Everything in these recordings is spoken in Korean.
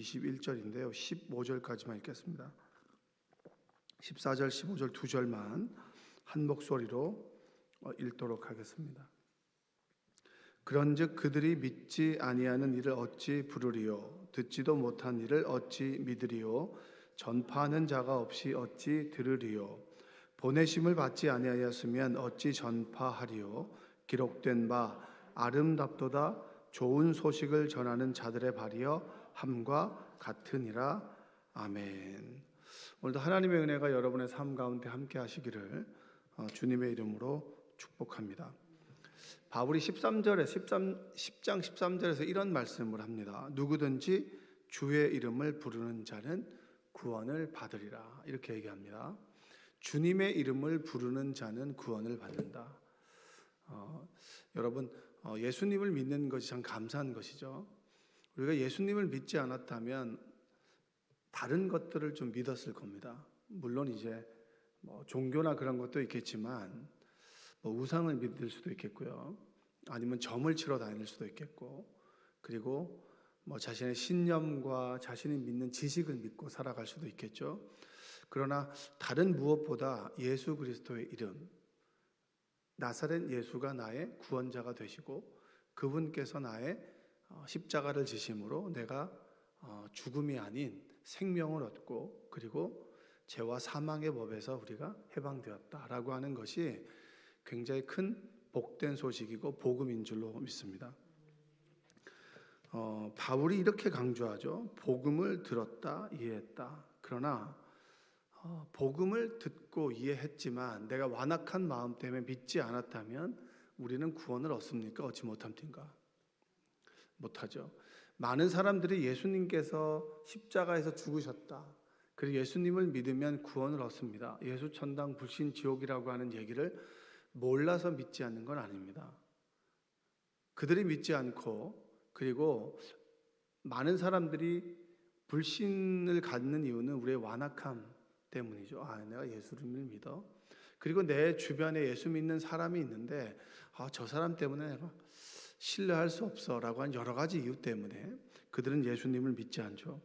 21절인데요. 15절까지만 읽겠습니다. 14절, 15절 두 절만 한 목소리로 읽도록 하겠습니다. 그런즉 그들이 믿지 아니하는 이를 어찌 부르리요? 듣지도 못한 이를 어찌 믿으리요? 전파하는 자가 없이 어찌 들으리요? 보내심을 받지 아니하였으면 어찌 전파하리요? 기록된 바 아름답도다 좋은 소식을 전하는 자들의 발이여 함과 같으니라. 아멘. 오늘도 하나님의 은혜가 여러분의 삶 가운데 함께 하시기를 주님의 이름으로 축복합니다. 바울이 10장 13절에서 이런 말씀을 합니다. 누구든지 주의 이름을 부르는 자는 구원을 받으리라. 이렇게 얘기합니다. 주님의 이름을 부르는 자는 구원을 받는다. 여러분, 예수님을 믿는 것이 참 감사한 것이죠. 우리가 예수님을 믿지 않았다면 다른 것들을 좀 믿었을 겁니다. 물론 이제 종교나 그런 것도 있겠지만 우상을 믿을 수도 있겠고요. 아니면 점을 치러 다닐 수도 있겠고, 그리고 자신의 신념과 자신이 믿는 지식을 믿고 살아갈 수도 있겠죠. 그러나 다른 무엇보다 예수 그리스도의 이름, 나사렛 예수가 나의 구원자가 되시고 그분께서 나의 십자가를 지심으로 내가 죽음이 아닌 생명을 얻고 그리고 죄와 사망의 법에서 우리가 해방되었다라고 하는 것이 굉장히 큰 복된 소식이고 복음인 줄로 믿습니다. 바울이 이렇게 강조하죠. 복음을 들었다, 이해했다. 그러나 복음을 듣고 이해했지만 내가 완악한 마음 때문에 믿지 않았다면 우리는 구원을 얻습니까? 얻지 못합니까? 못하죠. 많은 사람들이 예수님께서 십자가에서 죽으셨다, 그리고 예수님을 믿으면 구원을 얻습니다, 예수 천당 불신 지옥이라고 하는 얘기를 몰라서 믿지 않는 건 아닙니다. 그들이 믿지 않고, 그리고 많은 사람들이 불신을 갖는 이유는 우리의 완악함 때문이죠. 내가 예수를 믿어. 그리고 내 주변에 예수 믿는 사람이 있는데 저 사람 때문에 내가 신뢰할 수 없어 라고 한 여러 가지 이유 때문에 그들은 예수님을 믿지 않죠.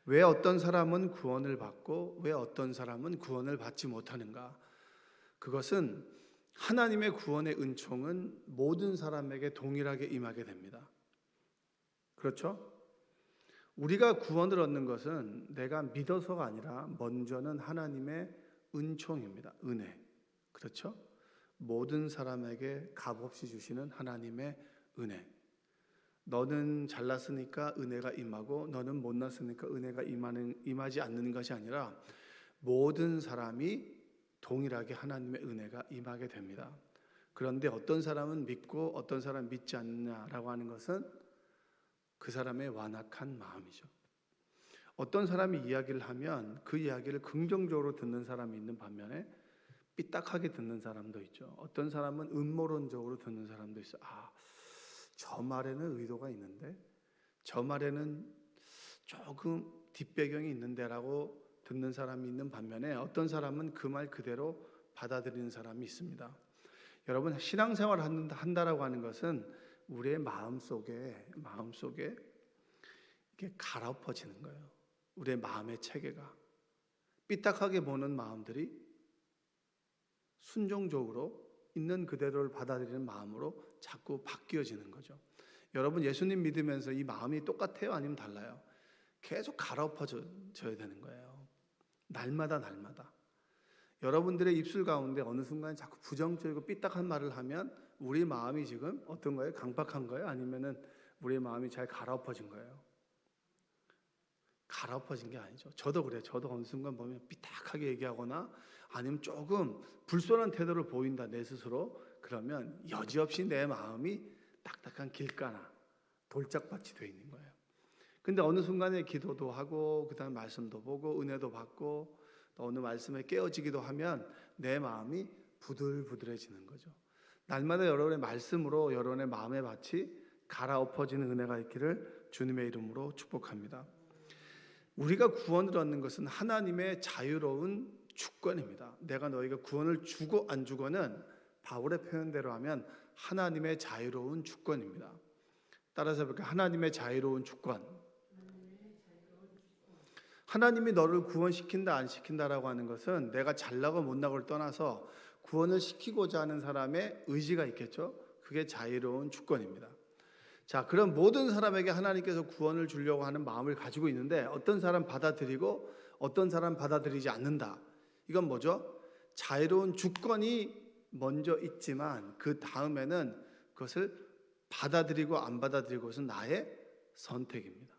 왜 어떤 사람은 구원을 받고 왜 어떤 사람은 구원을 받지 못하는가? 그것은 하나님의 구원의 은총은 모든 사람에게 동일하게 임하게 됩니다. 그렇죠? 우리가 구원을 얻는 것은 내가 믿어서가 아니라 먼저는 하나님의 은총입니다. 은혜. 그렇죠? 모든 사람에게 값없이 주시는 하나님의 은혜. 너는 잘났으니까 은혜가 임하고 너는 못났으니까 은혜가 임하지 않는 것이 아니라 모든 사람이 동일하게 하나님의 은혜가 임하게 됩니다. 그런데 어떤 사람은 믿고 어떤 사람은 믿지 않느냐라고 하는 것은 그 사람의 완악한 마음이죠. 어떤 사람이 이야기를 하면 그 이야기를 긍정적으로 듣는 사람이 있는 반면에 삐딱하게 듣는 사람도 있죠. 어떤 사람은 음모론적으로 듣는 사람도 있어요. 저 말에는 의도가 있는데, 저 말에는 조금 뒷배경이 있는데 라고 듣는 사람이 있는 반면에 어떤 사람은 그 말 그대로 받아들이는 사람이 있습니다. 여러분, 신앙생활을 한다라고 하는 것은 우리의 마음속에 이게 갈아엎어지는 거예요. 우리의 마음의 체계가 삐딱하게 보는 마음들이 순종적으로 있는 그대로를 받아들이는 마음으로 자꾸 바뀌어지는 거죠. 여러분, 예수님 믿으면서 이 마음이 똑같아요? 아니면 달라요? 계속 갈아엎어져야 되는 거예요. 날마다. 여러분들의 입술 가운데 어느 순간 자꾸 부정적이고 삐딱한 말을 하면 우리 마음이 지금 어떤 거예요? 강박한 거예요? 아니면은 우리의 마음이 잘 갈아엎어진 거예요? 갈아엎어진 게 아니죠. 저도 그래요. 저도 어느 순간 보면 삐딱하게 얘기하거나 아니면 조금 불손한 태도를 보인다, 내 스스로. 그러면 여지없이 내 마음이 딱딱한 길가나 돌짝밭이 되어 있는 거예요. 근데 어느 순간에 기도도 하고 그다음에 말씀도 보고 은혜도 받고 또 어느 말씀에 깨어지기도 하면 내 마음이 부들부들해지는 거죠. 날마다 여러분의 말씀으로 여러분의 마음의 밭이 갈아엎어지는 은혜가 있기를 주님의 이름으로 축복합니다. 우리가 구원을 얻는 것은 하나님의 자유로운 주권입니다. 내가 너희가 구원을 주고 안 주고는 바울의 표현대로 하면 하나님의 자유로운 주권입니다. 따라서 볼까요? 하나님의 자유로운 주권. 하나님이 너를 구원시킨다 안 시킨다라고 하는 것은 내가 잘나고 못나고를 떠나서 구원을 시키고자 하는 사람의 의지가 있겠죠. 그게 자유로운 주권입니다. 자, 그럼 모든 사람에게 하나님께서 구원을 주려고 하는 마음을 가지고 있는데 어떤 사람 받아들이고 어떤 사람 받아들이지 않는다. 이건 뭐죠? 자유로운 주권이 먼저 있지만 그 다음에는 그것을 받아들이고 안 받아들이고 것은 나의 선택입니다.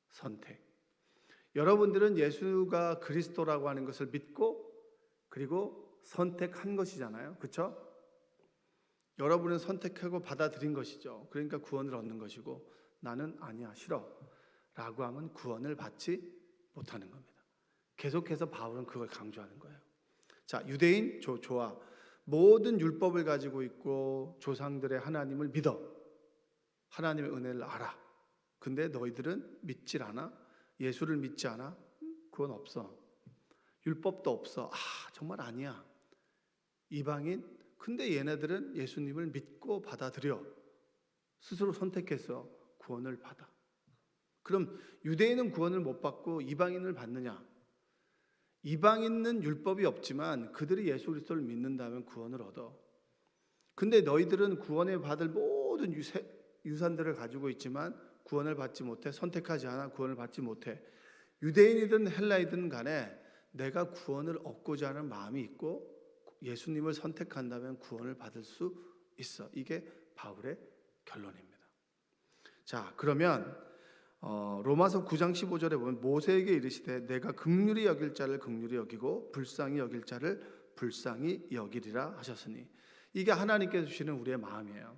선택. 여러분들은 예수가 그리스도라고 하는 것을 믿고 그리고 선택한 것이잖아요. 그렇죠? 여러분은 선택하고 받아들인 것이죠. 그러니까 구원을 얻는 것이고 나는 아니야, 싫어 라고 하면 구원을 받지 못하는 겁니다. 계속해서 바울은 그걸 강조하는 거예요. 자, 유대인 좋아. 모든 율법을 가지고 있고 조상들의 하나님을 믿어. 하나님의 은혜를 알아. 근데 너희들은 믿질 않아? 예수를 믿지 않아? 그건 없어. 율법도 없어. 정말 아니야. 이방인? 근데 얘네들은 예수님을 믿고 받아들여. 스스로 선택해서 구원을 받아. 그럼 유대인은 구원을 못 받고 이방인을 받느냐? 이방인은 율법이 없지만 그들이 예수 그리스도를 믿는다면 구원을 얻어. 근데 너희들은 구원을 받을 모든 유산들을 가지고 있지만 구원을 받지 못해. 선택하지 않아 구원을 받지 못해. 유대인이든 헬라이든 간에 내가 구원을 얻고자 하는 마음이 있고 예수님을 선택한다면 구원을 받을 수 있어. 이게 바울의 결론입니다. 자, 그러면 로마서 9장 15절에 보면 모세에게 이르시되 내가 긍휼히 여길 자를 긍휼히 여기고 불쌍히 여길 자를 불쌍히 여기리라 하셨으니, 이게 하나님께서 주시는 우리의 마음이에요.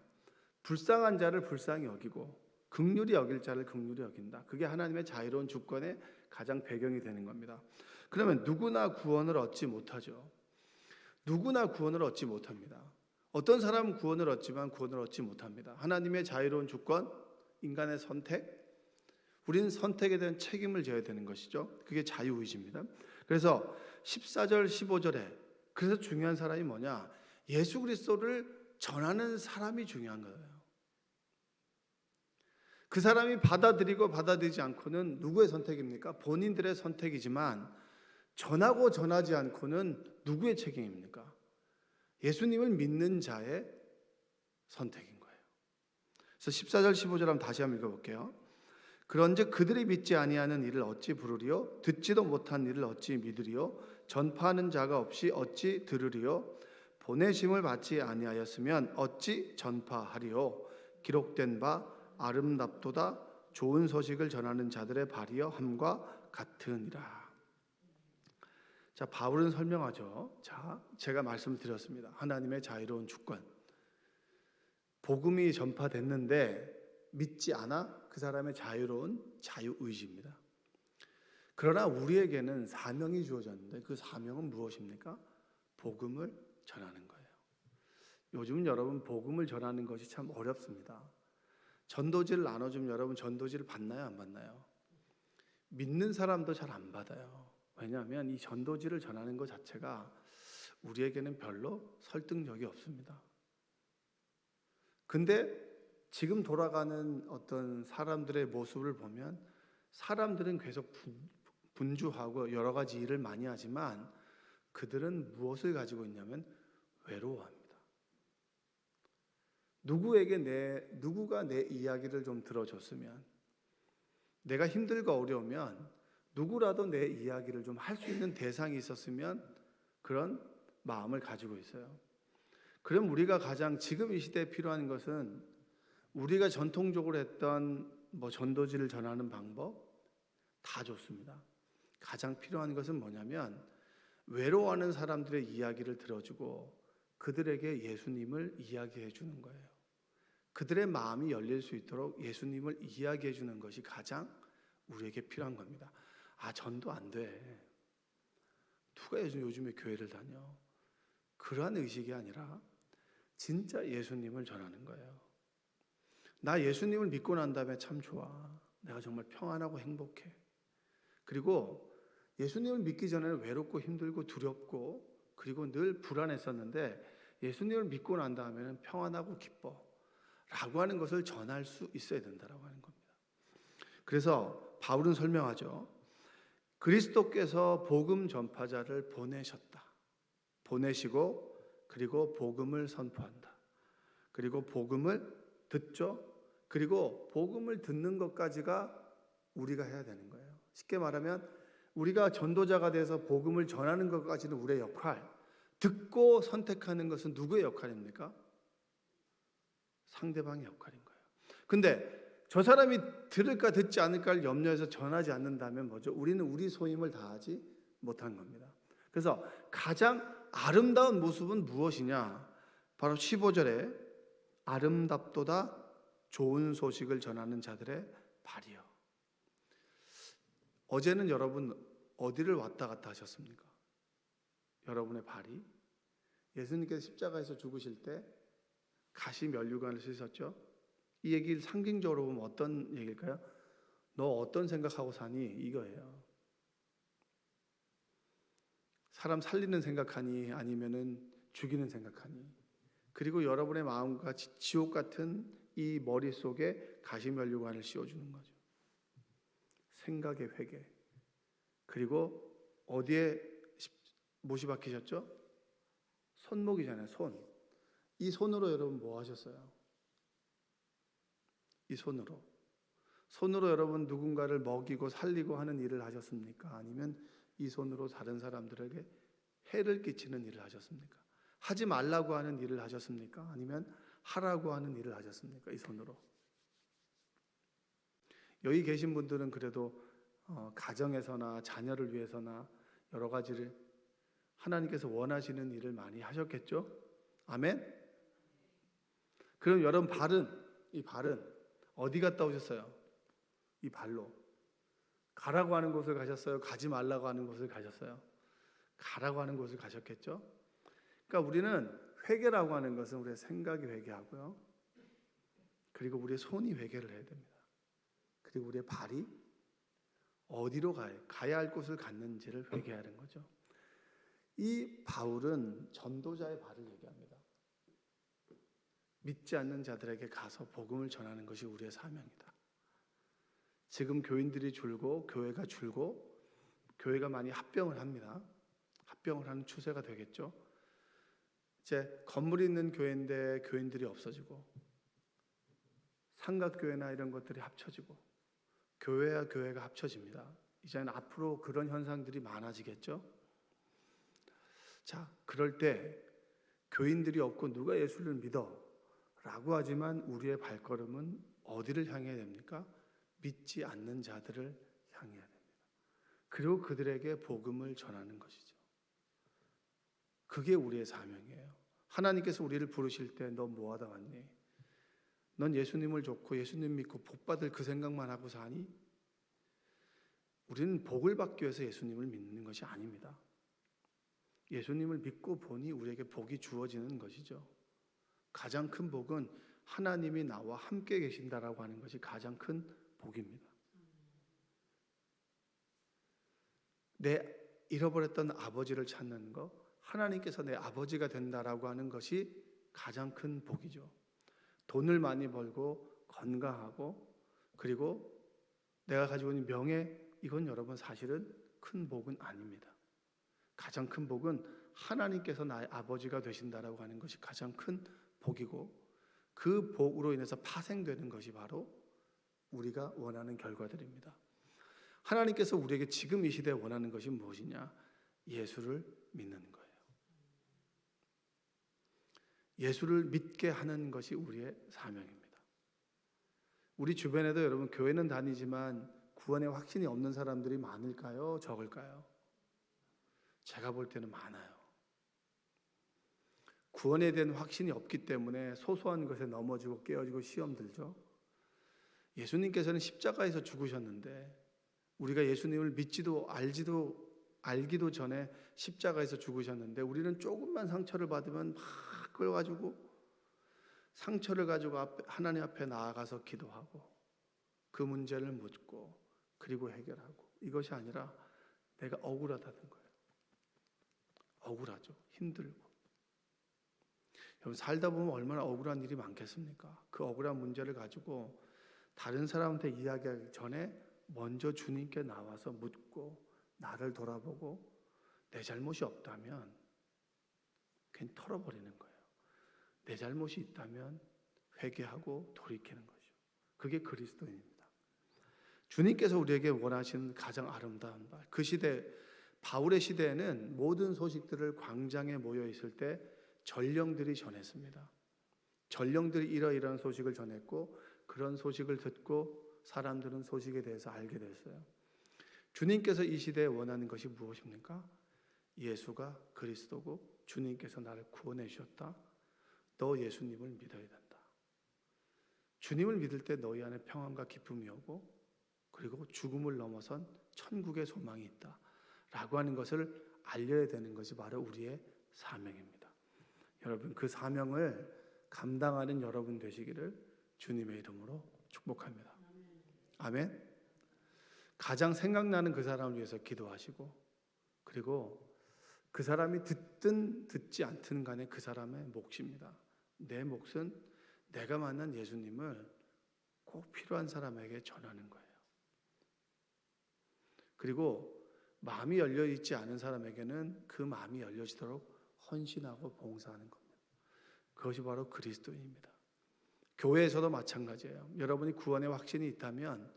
불쌍한 자를 불쌍히 여기고 긍휼히 여길 자를 긍휼히 여긴다. 그게 하나님의 자유로운 주권의 가장 배경이 되는 겁니다. 그러면 누구나 구원을 얻지 못하죠. 누구나 구원을 얻지 못합니다. 어떤 사람은 구원을 얻지만 구원을 얻지 못합니다. 하나님의 자유로운 주권, 인간의 선택, 우리는 선택에 대한 책임을 져야 되는 것이죠. 그게 자유의지입니다. 그래서 14절 15절에 그래서 중요한 사람이 뭐냐? 예수 그리스도를 전하는 사람이 중요한 거예요. 그 사람이 받아들이고 받아들이지 않고는 누구의 선택입니까? 본인들의 선택이지만 전하고 전하지 않고는 누구의 책임입니까? 예수님을 믿는 자의 선택인 거예요. 그래서 14절 15절 한번 다시 한번 읽어볼게요. 그런즉 그들이 믿지 아니하는 이를 어찌 부르리요? 듣지도 못한 이를 어찌 믿으리요? 전파하는 자가 없이 어찌 들으리요? 보내심을 받지 아니하였으면 어찌 전파하리요? 기록된 바 아름답도다 좋은 소식을 전하는 자들의 발이여 함과 같으니라. 자, 바울은 설명하죠. 자, 제가 말씀드렸습니다. 하나님의 자유로운 주권. 복음이 전파됐는데 믿지 않아? 그 사람의 자유로운 자유의지입니다. 그러나 우리에게는 사명이 주어졌는데 그 사명은 무엇입니까? 복음을 전하는 거예요. 요즘 여러분 복음을 전하는 것이 참 어렵습니다. 전도지를 나눠주면 여러분 전도지를 받나요? 안 받나요? 믿는 사람도 잘 안 받아요. 왜냐하면 이 전도지를 전하는 것 자체가 우리에게는 별로 설득력이 없습니다. 근데 지금 돌아가는 어떤 사람들의 모습을 보면 사람들은 계속 분주하고 여러 가지 일을 많이 하지만 그들은 무엇을 가지고 있냐면 외로워합니다. 누구가 내 이야기를 좀 들어줬으면, 내가 힘들고 어려우면 누구라도 내 이야기를 좀 할 수 있는 대상이 있었으면 그런 마음을 가지고 있어요. 그럼 우리가 가장 지금 이 시대에 필요한 것은 우리가 전통적으로 했던 전도지를 전하는 방법 다 좋습니다. 가장 필요한 것은 뭐냐면 외로워하는 사람들의 이야기를 들어주고 그들에게 예수님을 이야기해 주는 거예요. 그들의 마음이 열릴 수 있도록 예수님을 이야기해 주는 것이 가장 우리에게 필요한 겁니다. 전도 안 돼. 누가 요즘에 교회를 다녀? 그러한 의식이 아니라 진짜 예수님을 전하는 거예요. 나 예수님을 믿고 난 다음에 참 좋아. 내가 정말 평안하고 행복해. 그리고 예수님을 믿기 전에는 외롭고 힘들고 두렵고 그리고 늘 불안했었는데 예수님을 믿고 난 다음에는 평안하고 기뻐 라고 하는 것을 전할 수 있어야 된다고 하는 겁니다. 그래서 바울은 설명하죠. 그리스도께서 복음 전파자를 보내셨다. 보내시고 그리고 복음을 선포한다. 그리고 복음을 듣죠. 그리고 복음을 듣는 것까지가 우리가 해야 되는 거예요. 쉽게 말하면 우리가 전도자가 돼서 복음을 전하는 것까지는 우리의 역할. 듣고 선택하는 것은 누구의 역할입니까? 상대방의 역할인 거예요. 근데 저 사람이 들을까 듣지 않을까를 염려해서 전하지 않는다면 뭐죠? 우리는 우리 소임을 다하지 못한 겁니다. 그래서 가장 아름다운 모습은 무엇이냐? 바로 15절에 아름답도다 좋은 소식을 전하는 자들의 발이요. 어제는 여러분 어디를 왔다 갔다 하셨습니까? 여러분의 발이 예수님께서 십자가에서 죽으실 때 가시 면류관을 쓰셨죠. 이 얘기를 상징적으로 보면 어떤 얘기일까요? 너 어떤 생각하고 사니? 이거예요. 사람 살리는 생각하니 아니면은 죽이는 생각하니. 그리고 여러분의 마음과 지옥 같은 이 머릿속에 가시 면류관을 씌워주는 거죠. 생각의 회개. 그리고 어디에 못이 박히셨죠? 손목이잖아요. 손. 이 손으로 여러분 뭐 하셨어요? 이 손으로 여러분 누군가를 먹이고 살리고 하는 일을 하셨습니까? 아니면 이 손으로 다른 사람들에게 해를 끼치는 일을 하셨습니까? 하지 말라고 하는 일을 하셨습니까? 아니면 하라고 하는 일을 하셨습니까? 이 손으로. 여기 계신 분들은 그래도 가정에서나 자녀를 위해서나 여러 가지를 하나님께서 원하시는 일을 많이 하셨겠죠? 아멘? 그럼 여러분 이 발은 어디 갔다 오셨어요? 이 발로. 가라고 하는 곳을 가셨어요? 가지 말라고 하는 곳을 가셨어요? 가라고 하는 곳을 가셨겠죠? 그러니까 우리는 회개라고 하는 것은 우리의 생각이 회개하고요. 그리고 우리의 손이 회개를 해야 됩니다. 그리고 우리의 발이 어디로 가야 할 곳을 갔는지를 회개하는 거죠. 이 바울은 전도자의 발을 얘기합니다. 믿지 않는 자들에게 가서 복음을 전하는 것이 우리의 사명이다. 지금 교인들이 줄고 교회가 줄고 교회가 많이 합병을 합니다. 합병을 하는 추세가 되겠죠. 이제 건물이 있는 교회인데 교인들이 없어지고 삼각교회나 이런 것들이 합쳐지고 교회와 교회가 합쳐집니다. 이제는 앞으로 그런 현상들이 많아지겠죠. 자, 그럴 때 교인들이 없고 누가 예수를 믿어? 라고 하지만 우리의 발걸음은 어디를 향해야 됩니까? 믿지 않는 자들을 향해야 됩니다. 그리고 그들에게 복음을 전하는 것이죠. 그게 우리의 사명이에요. 하나님께서 우리를 부르실 때 너 뭐하다 왔니? 넌 예수님을 좋고 예수님 믿고 복 받을 그 생각만 하고 사니? 우리는 복을 받기 위해서 예수님을 믿는 것이 아닙니다. 예수님을 믿고 보니 우리에게 복이 주어지는 것이죠. 가장 큰 복은 하나님이 나와 함께 계신다라고 하는 것이 가장 큰 복입니다. 내 잃어버렸던 아버지를 찾는 것, 하나님께서 내 아버지가 된다라고 하는 것이 가장 큰 복이죠. 돈을 많이 벌고 건강하고 그리고 내가 가지고 있는 명예, 이건 여러분 사실은 큰 복은 아닙니다. 가장 큰 복은 하나님께서 나의 아버지가 되신다라고 하는 것이 가장 큰 복이고 그 복으로 인해서 파생되는 것이 바로 우리가 원하는 결과들입니다. 하나님께서 우리에게 지금 이 시대에 원하는 것이 무엇이냐? 예수를 믿는 거예요. 예수를 믿게 하는 것이 우리의 사명입니다. 우리 주변에도 여러분 교회는 다니지만 구원의 확신이 없는 사람들이 많을까요? 적을까요? 제가 볼 때는 많아요. 구원에 대한 확신이 없기 때문에 소소한 것에 넘어지고 깨어지고 시험 들죠. 예수님께서는 십자가에서 죽으셨는데 우리가 예수님을 믿지도 알기도 전에 십자가에서 죽으셨는데 우리는 조금만 상처를 받으면 막 그걸 가지고 상처를 가지고 하나님 앞에 나아가서 기도하고 그 문제를 묻고 그리고 해결하고 이것이 아니라 내가 억울하다는 거예요. 억울하죠. 힘들고. 여러분 살다 보면 얼마나 억울한 일이 많겠습니까? 그 억울한 문제를 가지고 다른 사람한테 이야기하기 전에 먼저 주님께 나와서 묻고 나를 돌아보고 내 잘못이 없다면 그냥 털어버리는 거예요. 내 잘못이 있다면 회개하고 돌이키는 거죠. 그게 그리스도인입니다. 주님께서 우리에게 원하시는 가장 아름다운 말, 그 시대, 바울의 시대에는 모든 소식들을 광장에 모여 있을 때 전령들이 전했습니다. 전령들이 이러이러한 소식을 전했고, 그런 소식을 듣고 사람들은 소식에 대해서 알게 됐어요. 주님께서 이 시대에 원하는 것이 무엇입니까? 예수가 그리스도고 주님께서 나를 구원해 주셨다. 너 예수님을 믿어야 된다. 주님을 믿을 때 너희 안에 평안과 기쁨이 오고, 그리고 죽음을 넘어선 천국의 소망이 있다 라고 하는 것을 알려야 되는 것이 바로 우리의 사명입니다. 여러분, 그 사명을 감당하는 여러분 되시기를 주님의 이름으로 축복합니다. 아멘. 가장 생각나는 그 사람을 위해서 기도하시고, 그리고 그 사람이 듣든 듣지 않든 간에 그 사람의 몫입니다. 내 몫은 내가 만난 예수님을 꼭 필요한 사람에게 전하는 거예요. 그리고 마음이 열려있지 않은 사람에게는 그 마음이 열려지도록 헌신하고 봉사하는 겁니다. 그것이 바로 그리스도인입니다. 교회에서도 마찬가지예요. 여러분이 구원의 확신이 있다면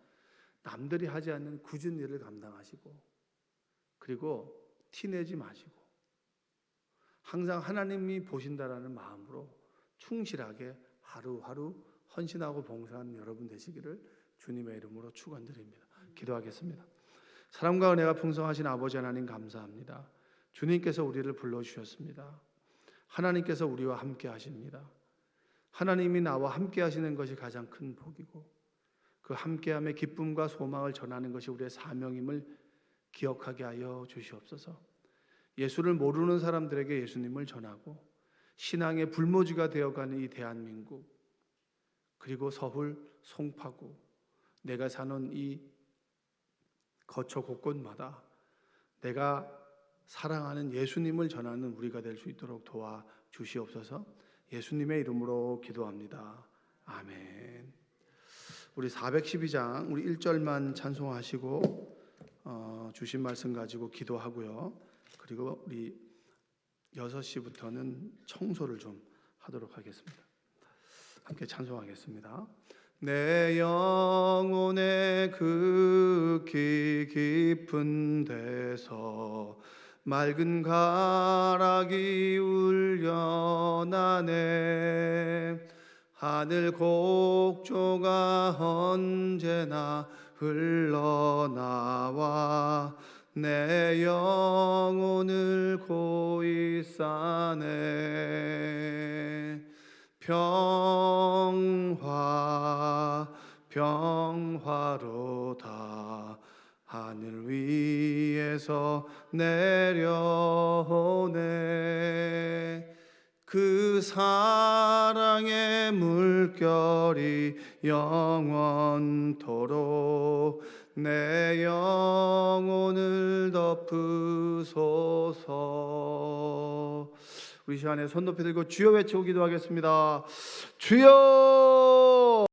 남들이 하지 않는 굳은 일을 감당하시고, 그리고 티내지 마시고 항상 하나님이 보신다라는 마음으로 충실하게 하루하루 헌신하고 봉사하는 여러분 되시기를 주님의 이름으로 축원드립니다. 기도하겠습니다. 사랑과 은혜가 풍성하신 아버지 하나님, 감사합니다. 주님께서 우리를 불러주셨습니다. 하나님께서 우리와 함께 하십니다. 하나님이 나와 함께 하시는 것이 가장 큰 복이고, 그 함께함의 기쁨과 소망을 전하는 것이 우리의 사명임을 기억하게 하여 주시옵소서. 예수를 모르는 사람들에게 예수님을 전하고, 신앙의 불모지가 되어가는 이 대한민국, 그리고 서울, 송파구, 내가 사는 이 거처 곳곳마다 내가 사랑하는 예수님을 전하는 우리가 될 수 있도록 도와주시옵소서. 예수님의 이름으로 기도합니다. 아멘. 우리 412장 우리 1절만 찬송하시고 주신 말씀 가지고 기도하고요. 그리고 우리 6시부터는 청소를 좀 하도록 하겠습니다. 함께 찬송하겠습니다. 내 영혼의 극히 깊은 데서 맑은 가락이 울려나네. 하늘 곡조가 언제나 흘러나와 내 영혼을 고이 싸네. 평화로다 하늘 위에서 내려오네. 그 사랑의 물결이 영원토록 내 영혼을 덮으소서. 우리 시간에 손 높이 들고 주여 외치고 기도하겠습니다. 주여!